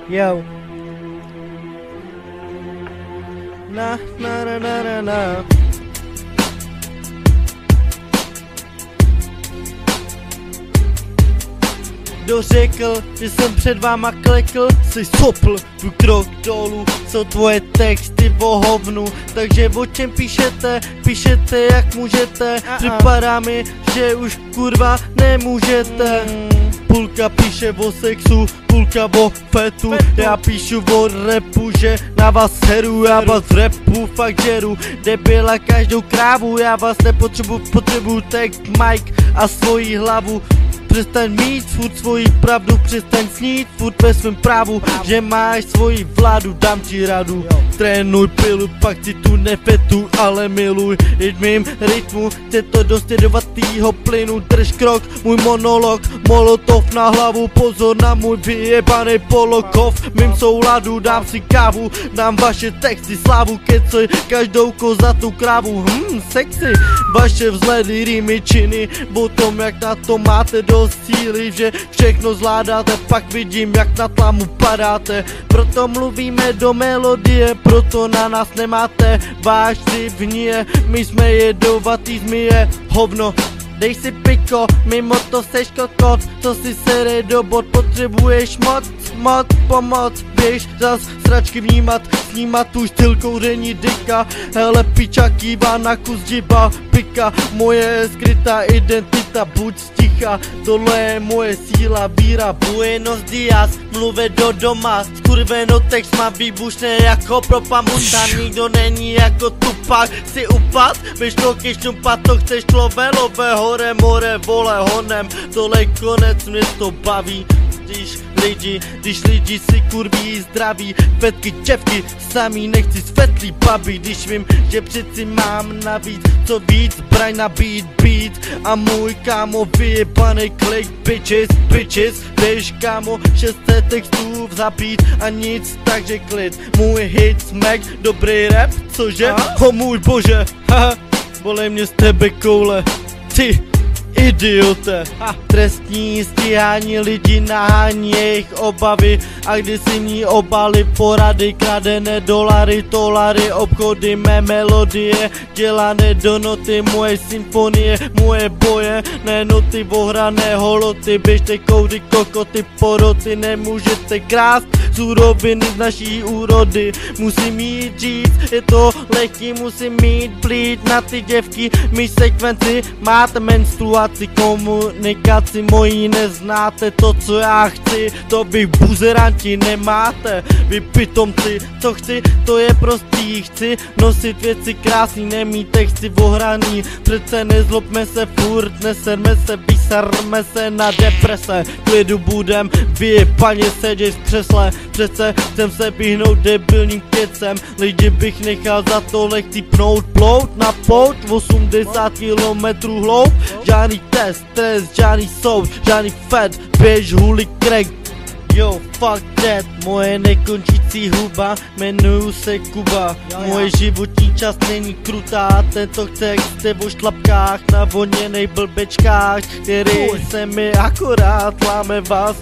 Yo. Na na na na na na. Kdo řekl, že jsem před váma klekl, jsi sopl, jdu krok dolů, jsou tvoje texty o hovnu, takže o čem píšete, píšete jak můžete, připadá mi, že už kurva nemůžete. Půlka píše o sexu, půlka o fetu, já píšu o rapu, že na vás heru, já vás rapu fakt žeru, debila každou krávu, já vás potřebuju text, mic a svoji hlavu. Přestaň mít furt svoji pravdu, přestaň snít furt ve svém právu, že máš svoji vládu, dám ti radu. Trénuj pilu, pak si tu nefetuj, ale miluj i v mým rytmu, chce to dost jedovatýho plynu, drž krok, můj monolog, molotov na hlavu, pozor na můj vyjebanej polokov, mým souladu dám si kávu, dám vaše texty slávu, kecej každou kozatou krávu, sexy, vaše vzhledy, rýmy, činy, o tom jak na to máte dost síly, že všechno zvládáte, pak vidím jak na tlamu padáte, proto mluvíme do melodie, proto na nás nemáte váš vnie, my jsme jedovatý zmije, hovno. Dej si piko, mimo to seš kokot, co si sere do bod, potřebuješ moc pomoc, běž zas sračky vnímat, snímat tu styl kouření dyka, hele piča kývá na kus džiba, pika, moje skrytá identita, buď sticha, tohle je moje síla, víra, Buenos dias, mluve do doma, skurveno text má výbušné jako propamunda, nikdo není jako Tupak, si upad, běž to kešňupat, to chceš love, hore, more, vole, honem, tohle konec, mě to baví, když lidi si kurví zdraví, petky, čevky, sami nechci svetlý babi, když vím, že přeci mám navíc, co víc, braň na beat, a můj kámo vyjebanej klik, bitches, běž kámo, 600 textů zapít a nic, takže klid, můj hit, smack, dobrý rap, cože, o můj bože, haha, volej mě z tebe koule, ty idiote. Trestní stíhání lidi nahání jejich obavy, a když si ní obaly porady, kradené dolary, obchody, mé melodie, dělané do noty, moje symfonie, moje boje, ne noty, ohrané holoty, běžte koudy, kokoty, poroty, nemůžete krást suroviny z naší úrody, musím mít říct, je to lehký, musím mít blít na ty děvky, my sekvenci, máte menstruaci, komunikaci mojí neznáte, to co já chci, to vy buzeranti nemáte, vy pitomci, co chci, to je prostý, chci nosit věci krásný, nemít texty ohraný, přece nezlobme se furt, neserme se, vysarme se na deprese, klidu budem vyjebaně sedět v křesle, přece chcem se vyhnout debilním kecem, lidi bych nechal za to lehcí plout na pouť, 80 kilometrů hloub, žádný test, žádný soud, žádný fed, běž huli crack. Yo, fuck that, moje nekončící huba, jmenuju se Kuba, moje životní čas není krutá, tento text je o šlapkách, na voněnej blbečkách, který se mi akorát láme vás.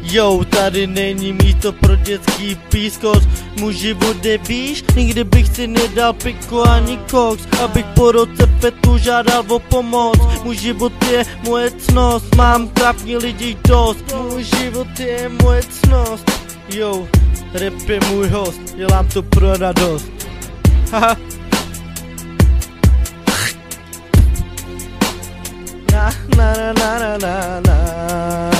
Jo, tady není místo pro dětský pískot, můj život je víš, nikdy bych si nedal piko ani koks, abych po roce fetu žádal o pomoc, můj život je moje cnost, mám trapní lidi dost, můj život je moje cnost, jo, rap je můj host, dělám to pro radost, haha. Na na na na na na.